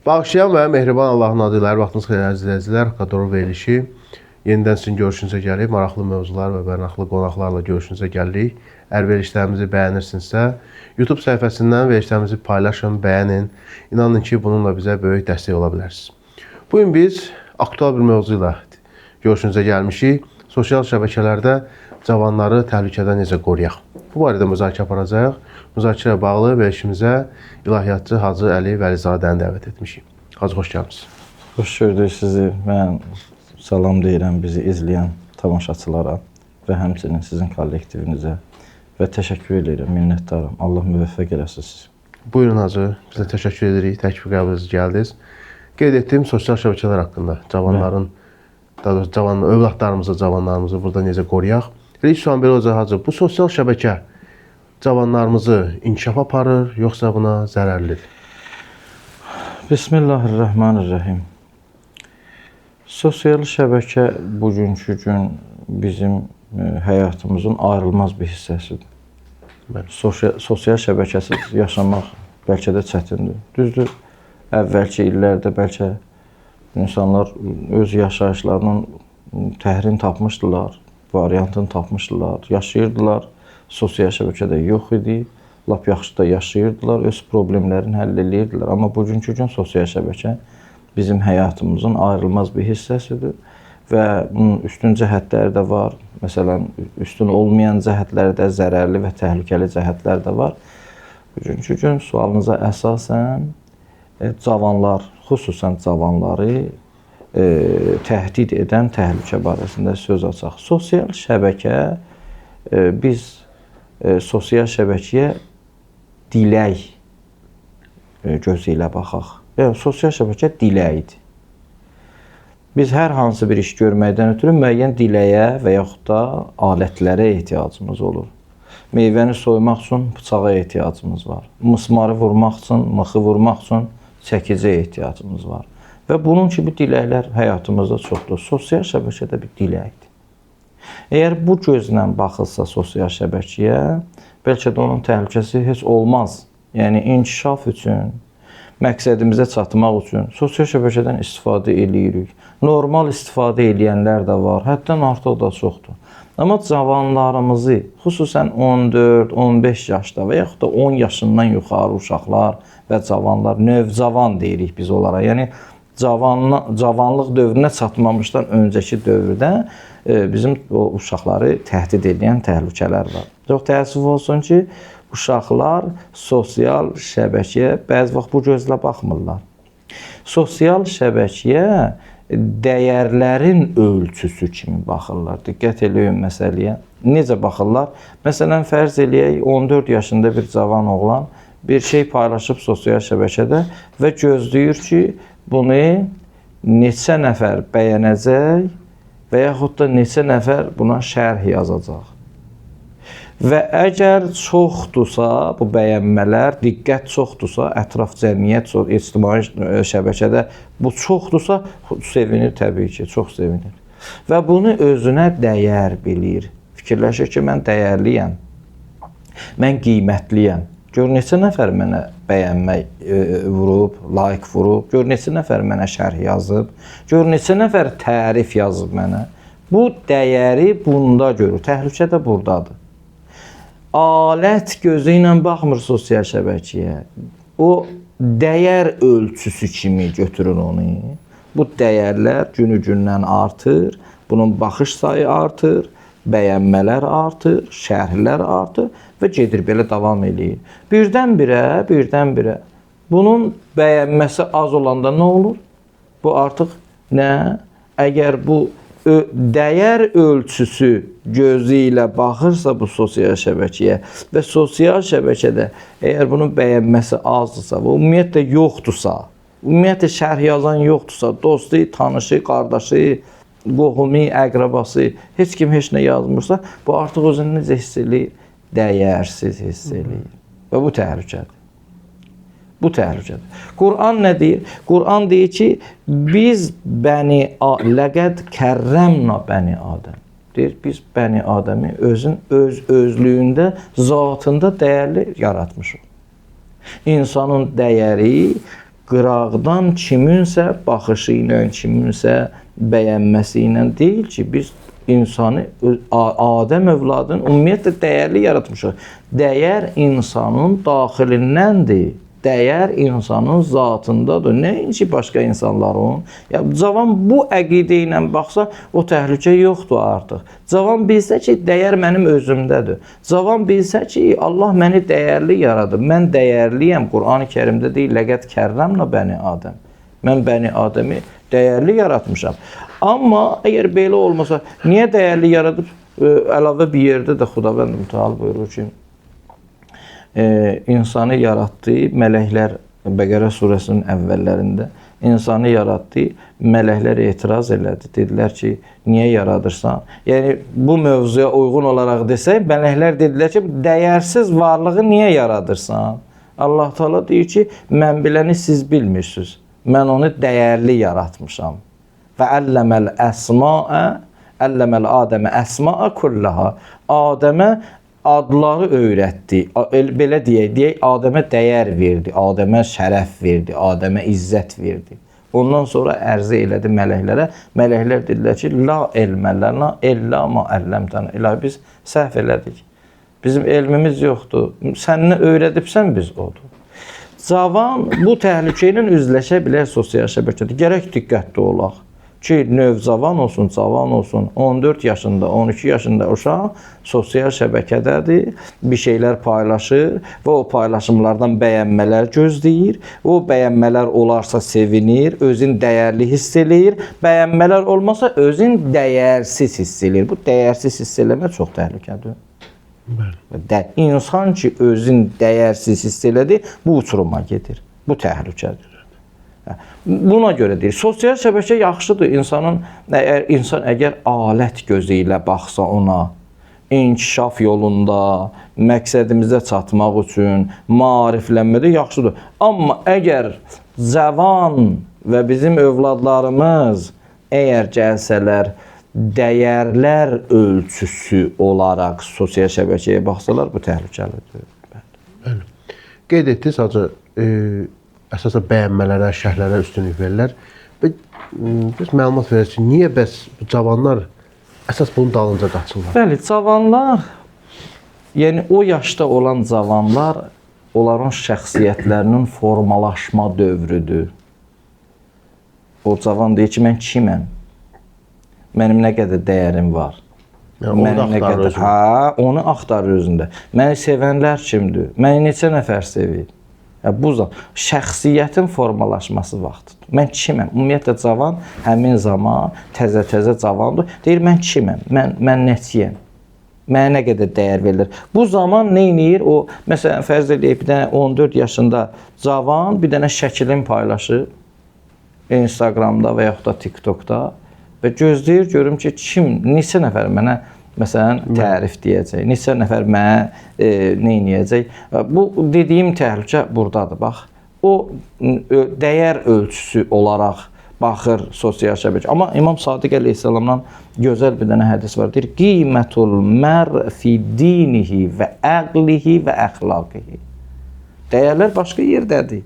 Bağışlayan və mehriban Allahın adı ilə vaxtınız xeyir əziz izləyicilər. Kadro verilişi yenidən sizin görüşünüzə gəlib. Maraqlı mövzular və bərnaqlı qonaqlarla görüşünüzə gəlirik. Əgər verilişlərimizi bəyənirsinizsə, YouTube səhifəsindən verilişlərimizi paylaşın, bəyənin. İnanın ki, bununla bizə böyük dəstək ola bilərsiniz. Bugün biz aktual bir mövzu ilə görüşünüzə gəlmişik. Sosial şəbəkələrdə cavanları təhlükədən necə qoruyaq? Bu barədə müzakirə aparacağıq. Müzakirəyə bağlı verilişimizə ilahiyyatçı Hacı Əli Vəlizadəni dəvət etmişik. Hacı, xoş gəlmişsiniz. Xoş gördük sizi. Mən salam deyirəm bizi izləyən tamaşaçılara və həmçinin sizin kollektivinizə və təşəkkür edirəm, minnətdaram. Allah müvəffəq eləsin sizi. Buyurun Hacı, biz də təşəkkür edirik, təklif qəbulünüz gəldiniz. Qeyd etdiyim sosial şəbəkələr haqqında, cavanların, daha doğrusu övladlarımızı, cavanlarımızı burada necə qoruyaq? İlk sual belə olacaq Hacı, bu sosial şəbəkə cavanlarımızı inkişaf aparır, yoxsa buna zərərlidir? Bismillahirrahmanirrahim. Sosial şəbəkə bugünkü gün bizim həyatımızın ayrılmaz bir hissəsidir. Sosial şəbəkəsiz yaşamaq bəlkə də çətindir. Düzdür, əvvəlki illərdə bəlkə insanlar öz yaşayışlarının təhrini tapmışdılar, variantını tapmışdılar, yaşayırdılar. Sosial şəbəkədə yox idi, lap yaxşı da yaşayırdılar, öz problemlərini həll edirdilər. Amma bugünkü gün sosial şəbəkə bizim həyatımızın ayrılmaz bir hissəsidir və bunun üstün cəhətləri də var. Məsələn, üstün olmayan cəhətləri də, zərərli və təhlükəli cəhətlər də var. Bugünkü gün sualınıza əsasən cavanlar, xüsusən cavanları təhdid edən təhlükə barəsində söz açaq. Sosial şəbəkə, biz sosial şəbəkəyə dilək gözü ilə baxaq. Sosial şəbəkə diləkdir. Biz hər hansı bir iş görməkdən ötürü müəyyən diləyə və yaxud da alətlərə ehtiyacımız olur. Meyvəni soymaq üçün bıçağa ehtiyacımız var. Mısmarı vurmaq üçün, mıxı vurmaq üçün çəkicə ehtiyacımız var. Və bunun kimi diləklər həyatımızda çoxdur. Sosial şəbəkədə bir diləkdir. Əgər bu gözlə baxılsa sosial şəbəkəyə, bəlkə də onun təhlükəsi heç olmaz. Yəni, inkişaf üçün, məqsədimizə çatmaq üçün sosial şəbəkədən istifadə edirik. Normal istifadə edənlər də var, həddən artıq da çoxdur. Amma cavanlarımızı, xüsusən 14-15 yaşda və yaxud da 10 yaşından yuxarı uşaqlar və cavanlar, növcavan deyirik biz onlara. Yəni, cavanlıq dövrünə çatmamışdan öncəki dövrdə bizim o uşaqları təhdid edən təhlükələr var. Çox təəssüf olsun ki, uşaqlar sosial şəbəkəyə bəzi vaxt bu gözlə baxmırlar. Sosial şəbəkəyə dəyərlərin ölçüsü kimi baxırlar. Diqqət eləyin məsələyə. Necə baxırlar? Məsələn, fərz eləyək 14 yaşında bir cavan oğlan bir şey paylaşıb sosial şəbəkədə və gözləyir ki, bunu neçə nəfər bəyənəcək və yaxud da neçə nəfər buna şərh yazacaq. Və əgər çoxdursa, bu bəyənmələr, diqqət çoxdursa, ətraf cəmiyyət, ictimai şəbəkədə bu çoxdursa, sevinir təbii ki, çox sevinir. Və bunu özünə dəyər bilir. Fikirləşir ki, mən dəyərliyəm, mən qiymətliyəm. Gör neçə nəfər mənə bəyənmək vurub, like vurub, gör neçə nəfər mənə şərh yazıb, gör neçə nəfər tərif yazıb mənə. Bu dəyəri bunda görür, təhlükə də buradadır. Alət gözü ilə baxmır sosial şəbəkəyə. O dəyər ölçüsü kimi götürür onu. Bu dəyərlər günü-gündən artır, bunun baxış sayı artır, bəyənmələr artır, şərhlər artır və gedir belə davam edir. Birdən-birə bunun bəyənməsi az olanda nə olur? Bu artıq nə? Əgər bu dəyər ölçüsü gözü ilə baxırsa bu sosial şəbəkəyə və sosial şəbəkədə əgər bunun bəyənməsi azdırsa və ümumiyyətlə yoxdursa, ümumiyyətlə şərh yazan yoxdursa, dostu, tanışı, qardaşı, qohumi, əqrabası, heç kim heç nə yazmırsa, bu artıq özünü necə hiss eləyir? Dəyərsiz hiss eləyir. Və bu təhlükədir. Bu təhlükədir. Quran nə deyir? Quran deyir ki, biz ləqəd kərrəmna bəni Adəm. Deyir, biz bəni Adəmi özlüyündə, zatında dəyərli yaratmışıq. İnsanın dəyəri qıraqdan kiminsə baxışı ilə, kiminsə bəyənməsi ilə deyil ki, biz insanı, Adəm övladını ümumiyyətlə dəyərli yaratmışıq. Dəyər insanın daxilindəndir. Dəyər insanın zatındadır. Nəinki başqa insanların. Ya, cavan bu əqidə ilə baxsa, o təhlükə yoxdur artıq. Cavan bilsə ki, dəyər mənim özümdədir. Cavan bilsə ki, Allah məni dəyərli yaradır. Mən dəyərliyəm. Qur'an-ı Kərimdə deyil, ləqət kərrəmnə bəni Adəm. Mən bəni Adəmi dəyərli yaratmışam. Amma əgər belə olmasa, niyə dəyərli yaradıb? Əlavə bir yerdə də Xudavənd Mütəal buyurur ki, insanı yaratdı, mələklər Bəqərə surəsinin əvvəllərində insanı yaratdı, mələklər etiraz elədi. Dedilər ki, niyə yaradırsan? Yəni, bu mövzuya uyğun olaraq desək, mələklər dedilər ki, dəyərsiz varlığı niyə yaradırsan? Allah Teala deyir ki, mən biləni siz bilmirsiniz. Mən onu dəyərli yaratmışam. Və əlləməl əsmaə, əlləməl Adəmə əsmaə kullaha. Adəmə adları öyrətdi. Belə deyək, Adəmə dəyər verdi, Adəmə şərəf verdi, Adəmə izzət verdi. Ondan sonra ərzə elədi mələklərə. Mələklər dedilər ki, la elmə lənə illə ma əlləmtənə. İlahi, biz səhv elədik. Bizim elmimiz yoxdur. Sən nə öyrədibsən, biz odur. Cavan bu təhlükə ilə üzləşə bilər sosial şəbəkədə. Gərək diqqətli olaq ki, növ cavan olsun, 14 yaşında, 12 yaşında uşaq sosial şəbəkədədir, bir şeylər paylaşır və o paylaşımlardan bəyənmələr gözləyir. O bəyənmələr olarsa sevinir, özün dəyərli hiss eləyir. Bəyənmələr olmasa özün dəyərsiz hiss eləyir. Bu dəyərsiz hiss eləmə çox təhlükədir. İnsan ki, özün dəyərsiz hiss elədi, bu uçuruma gedir. Bu təhlükədir. Buna görə deyir, sosial şəbəkə yaxşıdır. İnsan əgər alət gözü ilə baxsa ona, inkişaf yolunda, məqsədimizə çatmaq üçün, maariflənmədə yaxşıdır. Amma əgər cavan və bizim övladlarımız əgər gəlsələr, dəyərlər ölçüsü olaraq sosial şəbəkəyə baxsalar, bu təhlükəlidir. Qeyd etdiniz, sadəcə əsasən bəyənmələrə, şərhlərə üstünlük verirlər. Biz məlumat veririk ki, niyə bəs bu cavanlar əsas bunun dalınca qaçırlar? Bəli, cavanlar, yəni o yaşda olan cavanlar, onların şəxsiyyətlərinin formalaşma dövrüdür. O cavan deyir ki, mən kiməm? Mənim nə qədər dəyərim var? Yəni, onu axtarır özündə. Onu axtarır özündə. Məni sevənlər kimdir? Məni neçə nəfər sevir? Bu şəxsiyyətin formalaşması vaxtıdır. Mən kiməm? Ümumiyyətlə, cavan həmin zaman təzə-təzə cavandır. Deyir, mən kiməm? Mən neçiyəm? Mənə nə qədər dəyər verilir? Bu zaman nə edir? O, məsələn, fərz edək, bir dənə 14 yaşında cavan bir dənə şəklini paylaşır Instagramda və yaxud da TikTokda və gözləyir, görüm ki, neçə nəfər mənə məsələn, tərif deyəcək, neçə nəfər mənə nə edəcək. Bu, dediyim təhlükə buradadır, bax. O, dəyər ölçüsü olaraq baxır sosial şəbəkə. Amma İmam Sadiq əleyhissalamdan gözəl bir dənə hədis var. Deyir, qiymətul mər fi dinihi və əqlihi və əxlaqihi. Dəyərlər başqa yerdədir.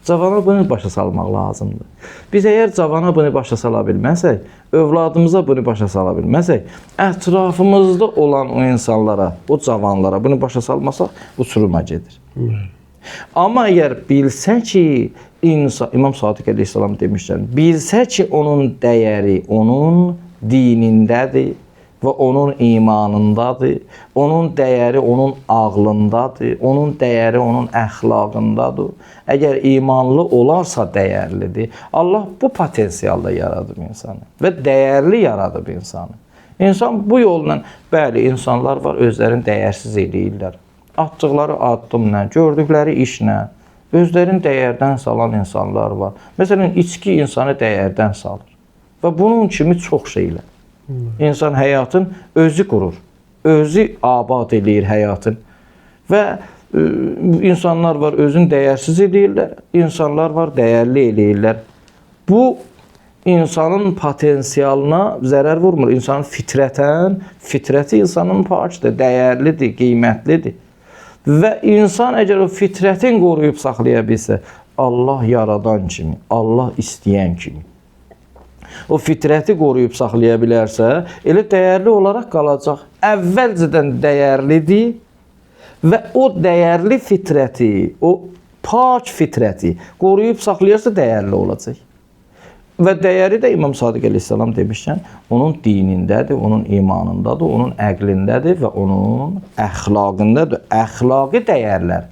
Cavana bunu başa salmaq lazımdır. Biz əgər cavana bunu başa sala bilməsək, övladımıza bunu başa sala bilməsək, ətrafımızda olan o insanlara, o cavanlara bunu başa salmasaq, uçuruma gedir. Amma əgər bilsə ki, İmam Sadiq əleyhissalam demişlər, bilsə ki, onun dəyəri onun dinindədir və onun imanındadır, onun dəyəri onun ağlındadır, onun dəyəri onun əxlaqındadır. Əgər imanlı olarsa dəyərlidir. Allah bu potensialda yaradıb insanı və dəyərli yaradıb insanı. İnsan bu yolla, bəli, insanlar var, özlərini dəyərsiz eləyirlər. Atdıqları addımla, gördükləri işlə, özlərini dəyərdən salan insanlar var. Məsələn, içki insanı dəyərdən salır və bunun kimi çox şeylər. İnsan həyatın özü qurur, özü abad eləyir həyatın və insanlar var özünü dəyərsiz eləyirlər, insanlar var dəyərli eləyirlər. Bu insanın potensialına zərər vurmur, insanın fitrəti insanın pakdır, dəyərlidir, qiymətlidir. Və insan əgər o fitrətin qoruyub saxlaya bilsə Allah yaradan kimi, Allah istəyən kimi o fitrəti qoruyub saxlaya bilərsə, elə dəyərli olaraq qalacaq. Əvvəlcədən dəyərlidir və o dəyərli fitrəti, o pak fitrəti qoruyub saxlayarsa dəyərli olacaq. Və dəyəri də İmam Sadiq əleyhissalam demişkən, onun dinindədir, onun imanındadır, onun əqlindədir və onun əxlaqındadır. Əxlaqi dəyərlər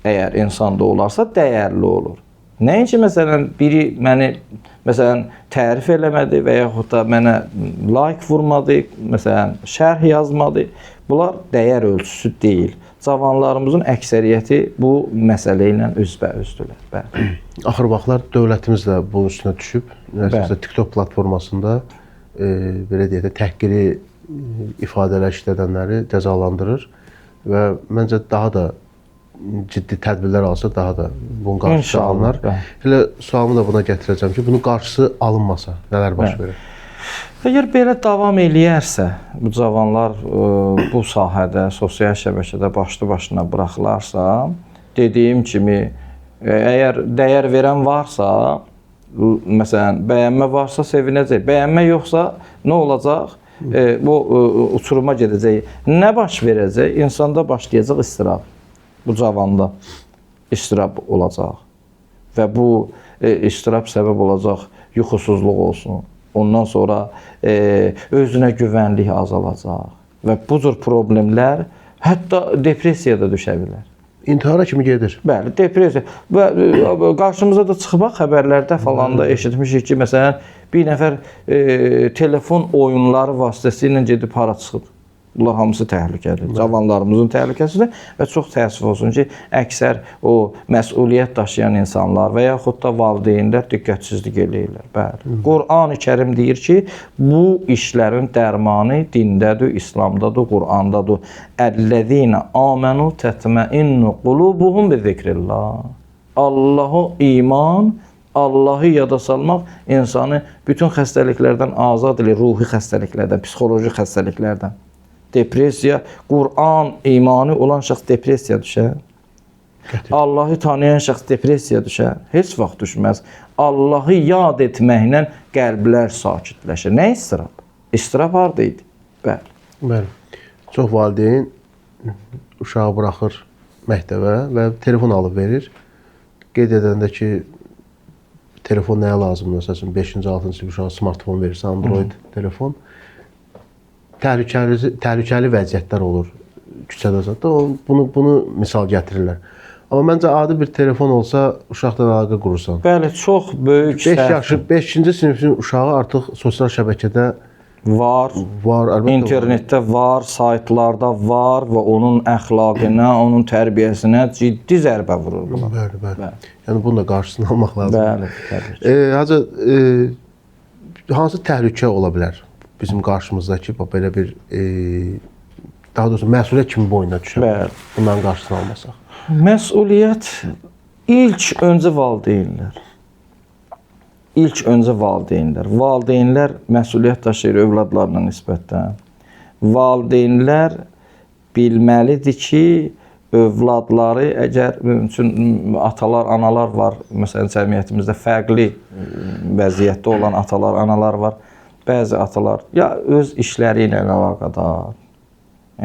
əgər insanda olarsa dəyərli olur. Nəinki məsələn biri məni məsələn tərif eləmədi və yaxud da mənə like vurmadı, məsələn şərh yazmadı. Bunlar dəyər ölçüsü deyil. Cavanlarımızın əksəriyyəti bu məsələ ilə üzbəüzdürlər. Bəli. Axır vaxtlar dövlətimiz də bunun üstünə düşüb. Məsələn TikTok platformasında belə deyək də təhqiri ifadələr işlədənləri cəzalandırır və məncə daha da ciddi tədbirlər alsa daha da bunun qarşısı alınır. Elə sualımı da buna gətirəcəm ki, bunun qarşısı alınmasa nələr baş verir? Əgər belə davam eləyərsə, bu cavanlar bu sahədə, sosial şəbəkədə başlı başına buraxılarsa, dediyim kimi, əgər dəyər verən varsa, məsələn, bəyənmə varsa sevinəcək, bəyənmə yoxsa nə olacaq? Bu uçuruma gedəcək. Nə baş verəcək? İnsanda başlayacaq istirab. Bu cavanda istirab olacaq və bu istirab səbəb olacaq yuxusuzluq olsun. Ondan sonra özünə güvənlik azalacaq və bu cür problemlər hətta depressiyada düşə bilər. İntihara kimi gedir. Bəli, depressiya. Və qarşımıza da çıxıb xəbərlərdə falan da eşitmişik ki, məsələn, bir nəfər telefon oyunları vasitəsilə gedib hara çıxıb. Bunlar hamısı təhlükədir. Cavanlarımızın təhlükəsidir və çox təəssüf olsun ki, əksər o məsuliyyət daşıyan insanlar və yaxud da valideynlər diqqətsizlik eləyirlər. Bəli. Qur'an-ı Kərim deyir ki, bu işlərin dərmanı dindədir, İslamdadır, Qur'andadır. Əllezîne âmenû tetmeinnu qulubuhum bi zikrillah. Allah'a iman, Allahı yada salmaq insanı bütün xəstəliklərdən azad edir, ruhi xəstəliklərdən, psixoloji xəstəliklərdən. Depressiya, Qur'an imanı olan şəxs depressiya düşər. Allahı tanıyan şəxs depressiya düşər. Heç vaxt düşməz. Allahı yad etməklə qəlblər sakitləşir. Nə istirab? İstirab hardaydı? Bəli. Bəli. Çox valideyn uşağı buraxır məktəbə və telefon alıb verir. Qeyd edəndə ki, telefon nəyə lazımdır? Məsələn, 5-ci, 6-cı uşağa smartfon verirsə, Android telefon. Təhlükəli vəziyyətlər olur küçədə zətdə. Bunu misal gətirirlər. Amma məncə adi bir telefon olsa uşaqla əlaqə qurursan. Bəli, çox böyük səhv. 5-ci sinifin uşağı artıq sosial şəbəkədə var, əlbəttə internetdə var, saytlarda var və onun əxlaqına, onun tərbiyəsinə ciddi zərbə vurur buna. Bəli. Yəni bunun da qarşısını almaq lazımdır. Bəli, təbii. Hacı, hansı təhlükə ola bilər bizim qarşımızdakı belə bir daha doğrusu məsuliyyət kimi boynuna düşə bilər bunların qarşısını almasaq? Məsuliyyət ilk öncə valideynlər. Valideynlər məsuliyyət daşıyır övladlarına nisbətən. Valideynlər bilməlidir ki, övladları, əgər üçün atalar, analar var, məsələn, cəmiyyətimizdə fərqli vəziyyətdə olan atalar, analar var. Bəzi atalar ya öz işləri ilə əlaqədar.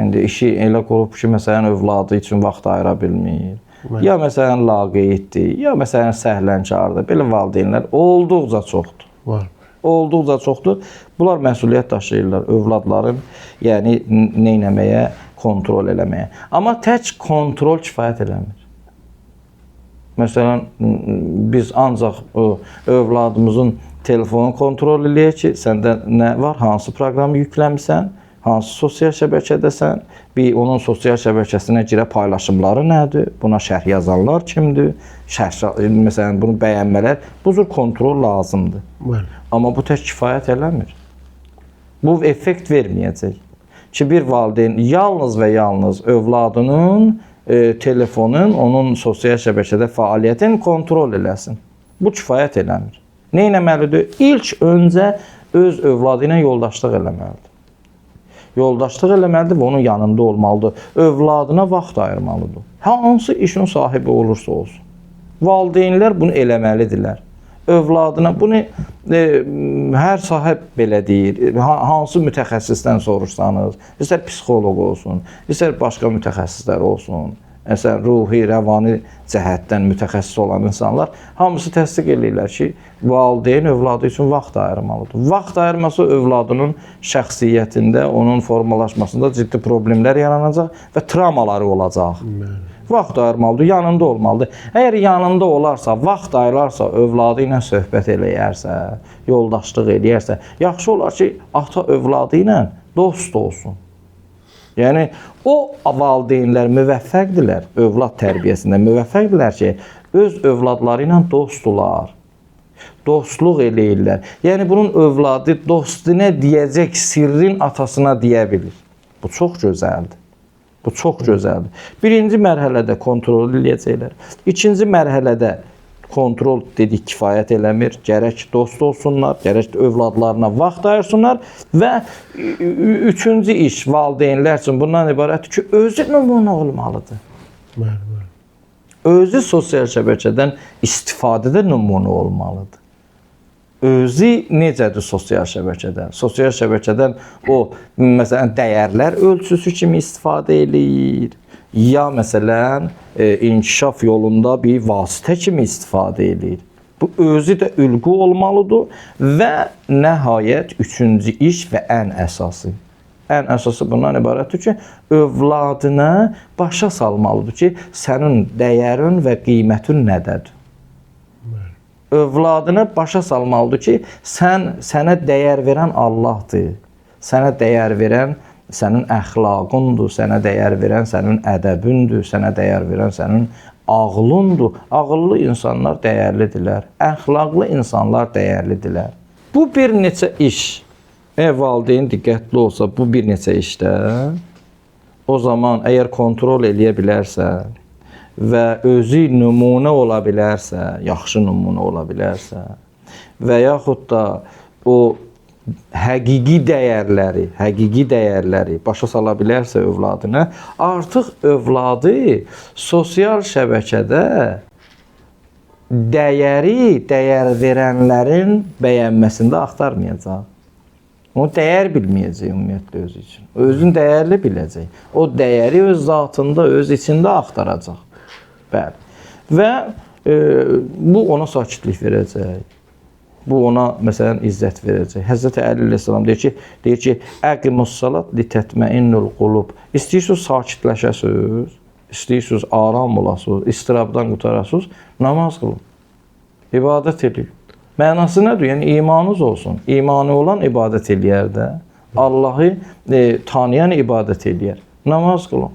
İndi işi elə qurub ki, məsələn, övladı üçün vaxt ayıra bilmir. Ya məsələn laqeyddir, ya məsələn səhlənkardır. Belə valideynlər olduqca çoxdur. Var. Olduqca çoxdur. Bunlar məsuliyyət daşıyırlar övladların, yəni nə etməyə, kontrol eləməyə. Amma tək kontrol kifayət eləmir. Məsələn, biz ancaq övladımızın telefonu kontrol eləyək ki, səndə nə var, hansı proqramı yükləmisən, hansı sosial şəbəkədəsən, onun sosial şəbəkəsinə girə paylaşımları nədir, buna şərh yazanlar kimdir, məsələn, bunu bəyənmələr, bu cür kontrol lazımdır. Bəli. Amma bu tək kifayət eləmir. Bu effekt verməyəcək. Ki, bir valideyn yalnız və yalnız övladının telefonun, onun sosial şəbəkədə fəaliyyətini kontrol eləsin. Bu kifayət eləmir. Nə etməlidir? İlk öncə öz övladı ilə yoldaşlıq eləməlidir. Yoldaşlıq eləməlidir və onun yanında olmalıdır. Övladına vaxt ayırmalıdır. Hansı işin sahibi olursa olsun. Valideynlər bunu eləməlidirlər. Övladına bunu hər sahib belə deyir. Hansı mütəxəssisdən soruşsanız, istər psixoloq olsun, istər başqa mütəxəssislər olsun, məsələn, ruhi, rəvani cəhətdən mütəxəssis olan insanlar hamısı təsdiq edirlər ki, valideyn övladı üçün vaxt ayırmalıdır. Vaxt ayırması övladının şəxsiyyətində, onun formalaşmasında ciddi problemlər yaranacaq və travmaları olacaq. Vaxt ayırmalıdır, yanında olmalıdır. Əgər yanında olarsa, vaxt ayırarsa, övladı ilə söhbət eləyərsə, yoldaşlıq eləyərsə, yaxşı olar ki, ata övladı ilə dost olsun. Yəni, o valideynlər müvəffəqdirlər, övlad tərbiyəsində müvəffəqdirlər ki, öz övladları ilə dostdular, dostluq eləyirlər. Yəni, bunun övladı dostuna deyəcək sirrin atasına deyə bilir. Bu çox gözəldir. Bu çox gözəldir. Birinci mərhələdə kontrol eləyəcəklər. İkinci mərhələdə kontrol dedik kifayət eləmir. Gərək dost olsunlar, gərək övladlarına vaxt ayırsınlar və üçüncü iş valideynlər üçün bundan ibarətdir ki, özü nümunə olmalıdır. Özü sosial şəbəkədən istifadədə nümunə olmalıdır. Özü necədir sosial şəbəkədən? Sosial şəbəkədən o, məsələn, dəyərlər ölçüsü kimi istifadə eləyir. Ya məsələn, inkişaf yolunda bir vasitə kimi istifadə eləyir. Bu özü də ülqü olmalıdır və nəhayət üçüncü iş və ən əsası. Ən əsası bundan ibarətdir ki, övladına başa salmalıdır ki, sənin dəyərin və qiymətin nədədir? Övladına başa salmalıdır ki, sənə dəyər verən Allahdır. Sənə dəyər verən sənin əxlaqındır, sənə dəyər verən sənin ədəbündür, sənə dəyər verən sənin ağlındır. Ağıllı insanlar dəyərlidirlər, əxlaqlı insanlar dəyərlidirlər. Bu bir neçə iş, valideyn diqqətli olsa bu bir neçə işdə, o zaman əgər kontrol eləyə bilərsə və özü nümunə ola bilərsə, yaxşı nümunə ola bilərsə və yaxud da o həqiqi dəyərləri başa sala bilərsə övladına, artıq övladı sosial şəbəkədə dəyər verənlərin bəyənməsində axtarmayacaq. Onu dəyər bilməyəcək ümumiyyətlə özü üçün. Özün dəyərli biləcək. O dəyəri öz zatında, öz içində axtaracaq. Bəli. Və bu ona sakitlik verəcək. Bu ona məsələn izzət verəcək. Həzrəti Əli əleyhissalam deyir ki, əqimus salat li tətməinnul qulub. İstəyirsiniz sakitləşəsiniz, istəyirsiniz aram olasınız, istirabdan qurtarasınız, namaz qılın. İbadət edin. Mənası nədir? Yəni imanınız olsun. İmanı olan ibadət eləyər də. Allahı tanıyan ibadət eləyər. Namaz qılın.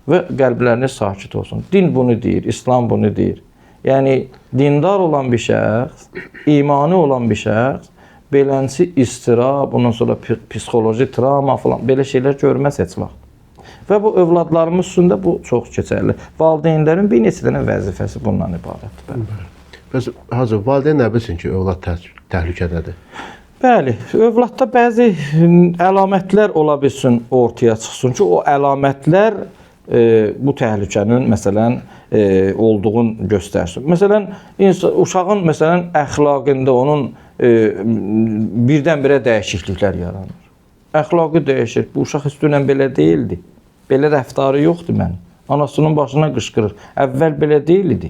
Və qəlbləriniz sakit olsun. Din bunu deyir, İslam bunu deyir. Yəni, dindar olan bir şəxs, imanı olan bir şəxs, belənsi istirab, ondan sonra psixoloji travma falan, belə şeylər görməz heç vaxt. Və bu övladlarımız üstündə bu çox keçərli. Valideynlərin bir neçə dənə vəzifəsi bundan ibarətdir. Bəs, Hacı, valideyn nə bilsin ki, övlad təhlükədədir? Bəli, övladda bəzi əlamətlər ola bilsin, ortaya çıxsın ki, o əlamətlər bu təhlükənin məsələn olduğunu göstərsin. Məsələn, uşağın məsələn əxlaqında onun birdən-birə dəyişikliklər yaranır. Əxlaqı dəyişir. Bu uşaq üstünən belə deyildi. Belə rəftarı yoxdur mənim. Anasının başına qışqırır. Əvvəl belə deyildi.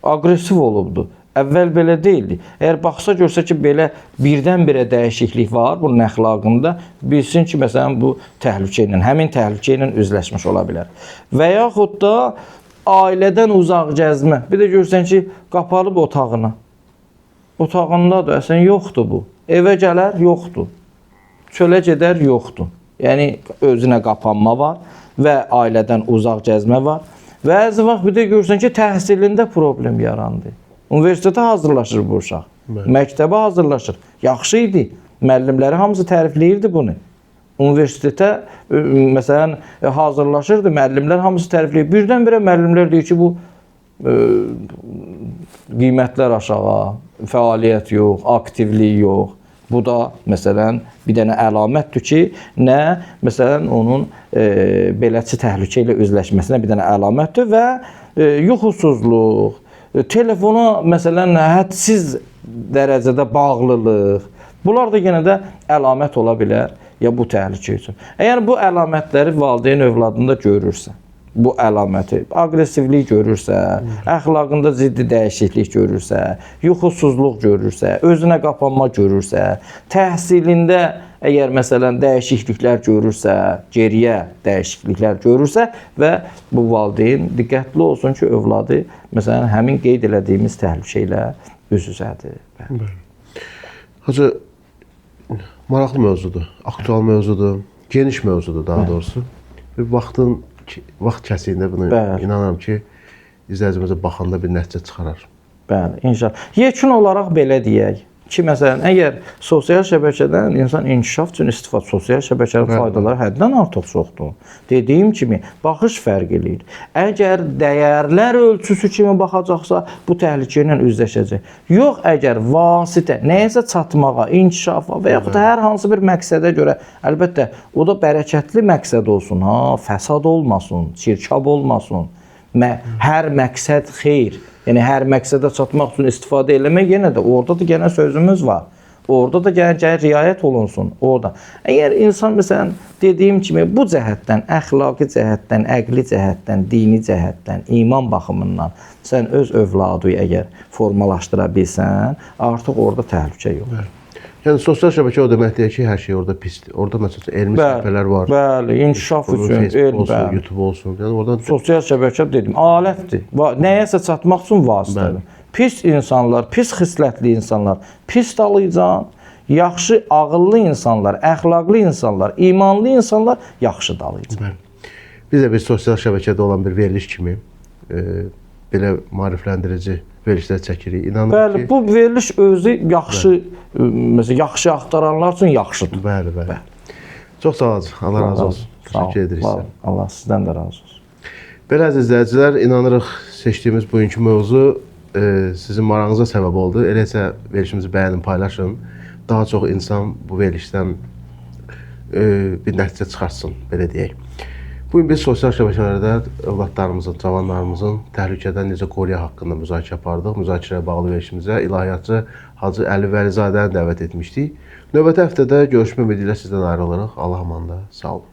Aqressiv olubdu. Əvvəl belə deyildi. Əgər baxsa görsə ki, belə birdən-birə dəyişiklik var bunun əxlaqında, bilsin ki, məsələn, bu təhlükə ilə, həmin təhlükə ilə üzləşmiş ola bilər. Və yaxud da ailədən uzaq gəzmə. Bir də görsən ki, qapalıb otağına. Otağındadır, əslən, yoxdur bu. Evə gələr, yoxdur. Çölə gedər, yoxdur. Yəni, özünə qapanma var və ailədən uzaq gəzmə var. Və əzi vaxt bir də görsən ki, təhsilində problem yarandı. Universitetə hazırlaşır bu uşaq. Məktəbə hazırlaşır. Yaxşı idi. Müəllimləri hamısı tərifləyirdi bunu. Universitetə məsələn hazırlaşırdı. Müəllimlər hamısı tərifləyir. Birdən-birə müəllimlər deyir ki, bu qiymətlər aşağı, fəaliyyət yox, aktivlik yox. Bu da məsələn bir dənə əlamətdir ki, nə məsələn onun beləçi təhlükə ilə üzləşməsinə bir dənə əlamətdir və yuxusuzluq, telefona məsələn hədsiz dərəcədə bağlılıq. Bunlar da yenə də əlamət ola bilər ya bu təhlükə üçün. Əgər bu əlamətləri valideyn övladında görürsə, bu əlaməti aqressivlik görürsə, əxlaqında ciddi dəyişiklik görürsə, yuxusuzluq görürsə, özünə qapanma görürsə, təhsilində əgər məsələn dəyişikliklər görürsə, geriyə dəyişikliklər görürsə və bu valideyn diqqətli olsun ki, övladı məsələn həmin qeyd elədiyimiz təhlükə ilə üz-üzədir. Hacı, maraqlı mövzudur, aktual mövzudur, geniş mövzudur daha doğrusu. Bir vaxt kəsiyində bunu inanıram ki, izləyicimizə baxanda bir nəticə çıxarar. Bəli, inşallah. Yekun olaraq belə deyək ki, məsələn, əgər sosial şəbəkədən insan inkişaf üçün istifadə, sosial şəbəkənin faydaları həddən artıq çoxdur. Dediyim kimi, baxış fərq eləyir. Əgər dəyərlər ölçüsü kimi baxacaqsa, bu təhlükə ilə üzləşəcək. Yox, əgər vasitə, nəyəsə çatmağa, inkişafa və yaxud hər hansı bir məqsədə görə, əlbəttə, o da bərəkətli məqsəd olsun, fəsad olmasın, çirkab olmasın. Hər məqsəd xeyr. Yəni, hər məqsədə çatmaq üçün istifadə eləmək yenə də, orada da yenə sözümüz var. Orada da yenə riayət olunsun, orada. Əgər insan, məsələn, dediyim kimi, bu cəhətdən, əxlaqi cəhətdən, əqli cəhətdən, dini cəhətdən, iman baxımından sən öz övladı əgər formalaşdıra bilsən, artıq orada təhlükə yox. Yəni, sosial şəbəkə o demək deyək ki, hər şey orada pisdir. Orada məsələn, elmi səhifələr var. Bəli, inkişaf üçün, Facebook olsun, YouTube olsun. Yəni, oradan sosial şəbəkə dedim, alətdir. Nəyəsə çatmaq üçün vasitədir. Pis insanlar, pis xislətli insanlar, pis dalıcan, yaxşı, ağıllı insanlar, əxlaqlı insanlar, imanlı insanlar yaxşı dalıcan. Biz də bir sosial şəbəkədə olan bir veriliş kimi belə maarifləndirici verilişlər çəkirik. İnanırıq ki... Bəli, bu veriliş özü yaxşı, məsələn, yaxşı axtaranlar üçün yaxşıdır. Bəli. Çox sağ olun. Allah razı olsun. Təşəkkür edirik sizə. Allah sizdən də razı olsun. Belə əziz izləyicilər, inanırıq seçdiyimiz bugünkü mövzu sizin marağınıza səbəb oldu. Eləcə verilişimizi bəyənin, paylaşın. Daha çox insan bu verilişdən bir nəticə çıxartsın, belə deyək. Bugün biz sosial şəbəkələrdə övladlarımızın, cavanlarımızın təhlükədən necə qoruya haqqında müzakirə apardıq. Müzakirəyə bağlı verilişimizə ilahiyyatçı Hacı Əli Vəlizadəni dəvət etmişdik. Növbəti həftədə görüşmə ümidi ilə sizdən ayrılırıq. Allah amanda, sağ olun.